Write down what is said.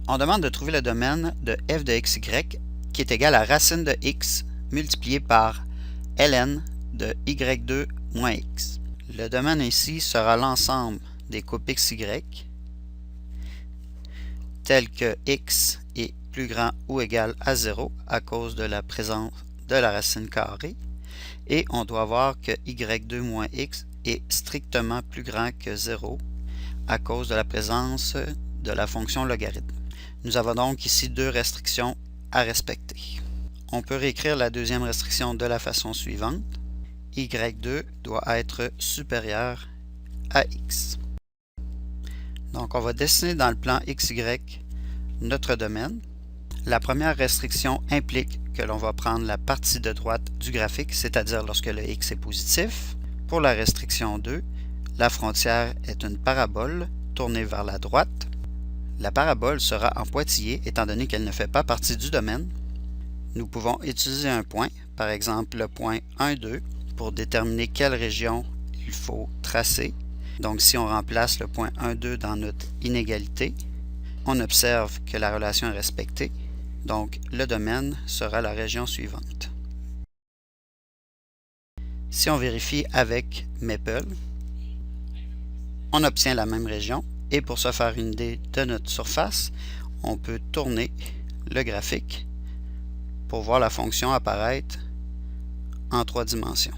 On demande de trouver le domaine de f de xy qui est égal à racine de x multiplié par ln de y2 moins x. Le domaine ici sera l'ensemble des coupes xy telles que x est plus grand ou égal à 0 à cause de la présence de la racine carrée et on doit voir que y2 moins x est strictement plus grand que 0 à cause de la présence de la fonction logarithme. Nous avons donc ici deux restrictions à respecter. On peut réécrire la deuxième restriction de la façon suivante. y2 doit être supérieur à x. Donc on va dessiner dans le plan XY notre domaine. La première restriction implique que l'on va prendre la partie de droite du graphique, c'est-à-dire lorsque le x est positif. Pour la restriction 2, la frontière est une parabole tournée vers la droite. La parabole sera en pointillé étant donné qu'elle ne fait pas partie du domaine. Nous pouvons utiliser un point, par exemple le point 1, 2, pour déterminer quelle région il faut tracer. Donc si on remplace le point 1, 2 dans notre inégalité, on observe que la relation est respectée. Donc le domaine sera la région suivante. Si on vérifie avec Maple, on obtient la même région. Et pour se faire une idée de notre surface, on peut tourner le graphique pour voir la fonction apparaître en 3 dimensions.